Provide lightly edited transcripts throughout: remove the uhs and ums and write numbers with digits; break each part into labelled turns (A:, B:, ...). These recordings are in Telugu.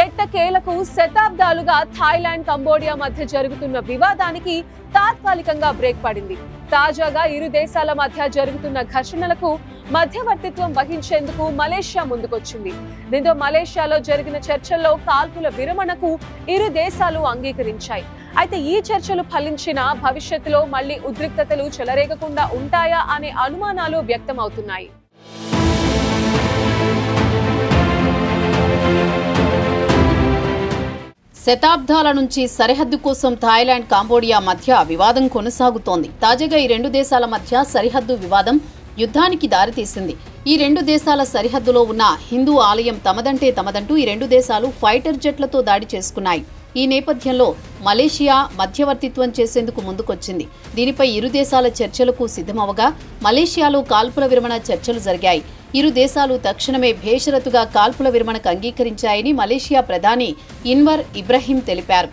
A: ఎట్టకేలకు శతాబ్దాలుగా థాయిలాండ్ కంబోడియా మధ్య జరుగుతున్న వివాదానికి తాత్కాలికంగా బ్రేక్ పడింది. తాజాగా ఇరు దేశాల మధ్య జరుగుతున్న ఘర్షణలకు మధ్యవర్తిత్వం వహించేందుకు మలేషియా ముందుకొచ్చింది. దీంతో మలేషియాలో జరిగిన చర్చల్లో కాల్పుల విరమణకు ఇరు దేశాలు అంగీకరించాయి. అయితే ఈ చర్చలు ఫలించినా భవిష్యత్తులో మళ్లీ ఉద్రిక్తతలు చెలరేగకుండా ఉంటాయా అనే అనుమానాలు వ్యక్తమవుతున్నాయి.
B: శతాబ్దాల నుంచి సరిహద్దు కోసం థాయిలాండ్ కంబోడియా మధ్య వివాదం కొనసాగుతోంది. తాజాగా ఈ రెండు దేశాల మధ్య సరిహద్దు వివాదం యుద్ధానికి దారితీసింది. ఈ రెండు దేశాల సరిహద్దులో ఉన్న హిందూ ఆలయం తమదంటే తమదంటూ ఈ రెండు దేశాలు ఫైటర్ జెట్లతో దాడి చేసుకున్నాయి. ఈ నేపథ్యంలో మలేషియా మధ్యవర్తిత్వం చేసేందుకు ముందుకొచ్చింది. దీనిపై ఇరు దేశాల చర్చలకు సిద్ధమవగా మలేషియాలో కాల్పుల విరమణ చర్చలు జరిగాయి. ఇరు దేశాలు తక్షణమే భేషరతుగా కాల్పుల విరమణకు అంగీకరించాయని మలేషియా ప్రధాని ఇన్వర్ ఇబ్రహీం తెలిపారు.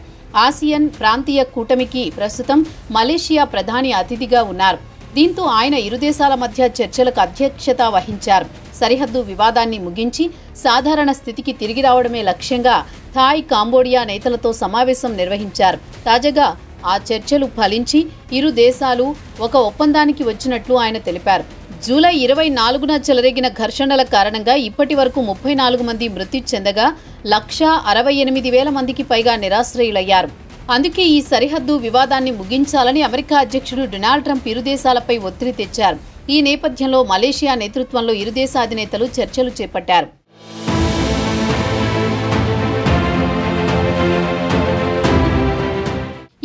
B: ఆసియన్ ప్రాంతీయ కూటమికి ప్రస్తుతం మలేషియా ప్రధాని అతిథిగా ఉన్నారు. దీంతో ఆయన ఇరు దేశాల మధ్య చర్చలకు అధ్యక్షత వహించారు. సరిహద్దు వివాదాన్ని ముగించి సాధారణ స్థితికి తిరిగి రావడమే లక్ష్యంగా థాయ్ కంబోడియా నేతలతో సమావేశం నిర్వహించారు. తాజాగా ఆ చర్చలు ఫలించి ఇరు దేశాలు ఒక ఒప్పందానికి వచ్చినట్లు ఆయన తెలిపారు. జూలై 24న చెలరేగిన ఘర్షణల కారణంగా ఇప్పటి వరకు 34 మంది మృతి చెందగా 168,000 మందికి పైగా నిరాశ్రయులయ్యారు. అందుకే ఈ సరిహద్దు వివాదాన్ని ముగించాలని అమెరికా అధ్యక్షుడు డొనాల్డ్ ట్రంప్ ఇరు దేశాలపై ఒత్తిడి తెచ్చారు. ఈ నేపథ్యంలో మలేషియా నేతృత్వంలో ఇరు దేశ అధినేతలు చర్చలు చేపట్టారు.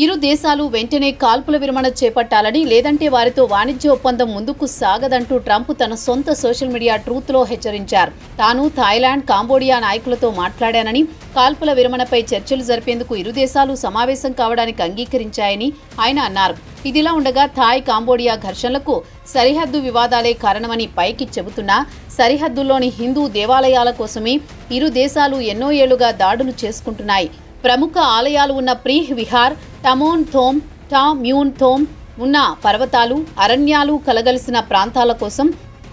B: ఇరు దేశాలు వెంటనే కాల్పుల విరమణ చేపట్టాలని, లేదంటే వారితో వాణిజ్య ఒప్పందం ముందుకు సాగదంటూ ట్రంప్ తన సొంత సోషల్ మీడియా ట్రూత్లో హెచ్చరించారు. తాను థాయిలాండ్ కంబోడియా నాయకులతో మాట్లాడానని, కాల్పుల విరమణపై చర్చలు జరిపేందుకు ఇరు దేశాలు సమావేశం కావడానికి అంగీకరించాయని ఆయన అన్నారు. ఇదిలా ఉండగా థాయ్ కంబోడియా ఘర్షణలకు సరిహద్దు వివాదాలే కారణమని పైకి చెబుతున్నా సరిహద్దుల్లోని హిందూ దేవాలయాల కోసమే ఇరు దేశాలు ఎన్నో ఏళ్లుగా దాడులు చేసుకుంటున్నాయి. ప్రముఖ ఆలయాలు ఉన్న ప్రీహ్ విహార్, టమోన్ థోమ్, టా మ్యూన్ థోమ్ ఉన్న పర్వతాలు, అరణ్యాలు కలగలిసిన ప్రాంతాల కోసం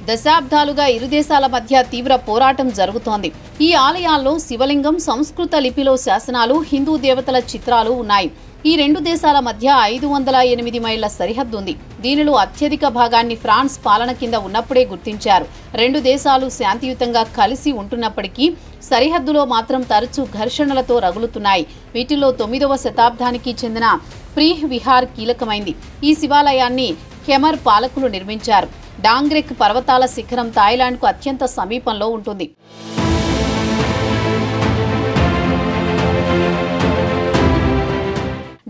B: దశాబ్దాలుగా ఇరు దేశాల మధ్య తీవ్ర పోరాటం జరుగుతోంది. ఈ ఆలయాల్లో శివలింగం, సంస్కృత లిపిలో శాసనాలు, హిందూ దేవతల చిత్రాలు ఉన్నాయి. ఈ రెండు దేశాల మధ్య 508 మైళ్ల సరిహద్దు ఉంది. దీనిలో అత్యధిక భాగాన్ని ఫ్రాన్స్ పాలన కింద ఉన్నప్పుడే గుర్తించారు. రెండు దేశాలు శాంతియుతంగా కలిసి ఉంటున్నప్పటికీ సరిహద్దులో మాత్రం తరచూ ఘర్షణలతో రగులుతున్నాయి. వీటిలో 9వ శతాబ్దానికి చెందిన ప్రీహ్ విహార్ కీలకమైంది. ఈ శివాలయాన్ని ఖెమర్ పాలకులు నిర్మించారు. డాంగ్రెక్ పర్వతాల శిఖరం థాయిలాండ్కు అత్యంత సమీపంలో ఉంటుంది.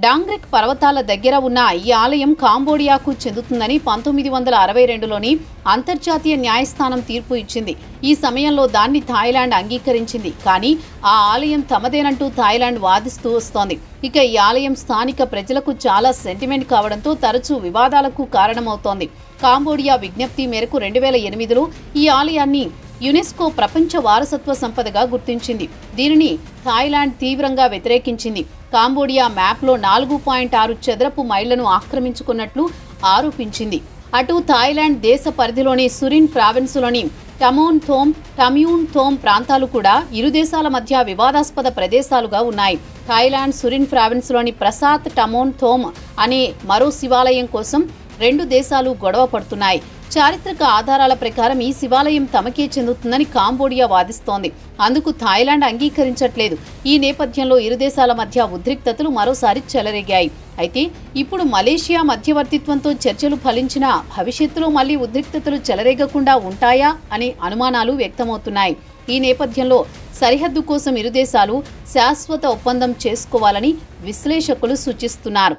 B: డాంగ్రెక్ పర్వతాల దగ్గర ఉన్న ఈ ఆలయం కంబోడియాకు చెందుతుందని 1962లోని అంతర్జాతీయ న్యాయస్థానం తీర్పు ఇచ్చింది. ఈ సమయంలో దాన్ని థాయిలాండ్ అంగీకరించింది. కానీ ఆ ఆలయం తమదేనంటూ థాయిలాండ్ వాదిస్తూ వస్తోంది. ఇక ఈ ఆలయం స్థానిక ప్రజలకు చాలా సెంటిమెంట్ కావడంతో తరచూ వివాదాలకు కారణమవుతోంది. కంబోడియా విజ్ఞప్తి మేరకు 2008లో ఈ ఆలయాన్ని యునెస్కో ప్రపంచ వారసత్వ సంపదగా గుర్తించింది. దీనిని థాయిలాండ్ తీవ్రంగా వ్యతిరేకించింది. కంబోడియా మ్యాప్లో 4.6 చదరపు మైళ్లను ఆక్రమించుకున్నట్లు ఆరోపించింది. అటు థాయిలాండ్ దేశ పరిధిలోని సురిన్ ప్రావిన్సులోని టమోన్ థోమ్, టమ్యూన్ థోమ్ ప్రాంతాలు కూడా ఇరు దేశాల మధ్య వివాదాస్పద ప్రదేశాలుగా ఉన్నాయి. థాయిలాండ్ సురిన్ ప్రావిన్సులోని ప్రసాత్ టమోన్ థోమ్ అనే మరో శివాలయం కోసం రెండు దేశాలు గొడవ పడుతున్నాయి. చారిత్రక ఆధారాల ప్రకారం ఈ శివాలయం తమకే చెందుతుందని కంబోడియా వాదిస్తోంది. అందుకు థాయిలాండ్ అంగీకరించట్లేదు. ఈ నేపథ్యంలో ఇరు దేశాల మధ్య ఉద్రిక్తతలు మరోసారి చెలరేగాయి. అయితే ఇప్పుడు మలేషియా మధ్యవర్తిత్వంతో చర్చలు ఫలించినా భవిష్యత్తులో మళ్లీ ఉద్రిక్తతలు చెలరేగకుండా ఉంటాయా అనే అనుమానాలు వ్యక్తమవుతున్నాయి. ఈ నేపథ్యంలో సరిహద్దు కోసం ఇరు దేశాలు శాశ్వత ఒప్పందం చేసుకోవాలని విశ్లేషకులు సూచిస్తున్నారు.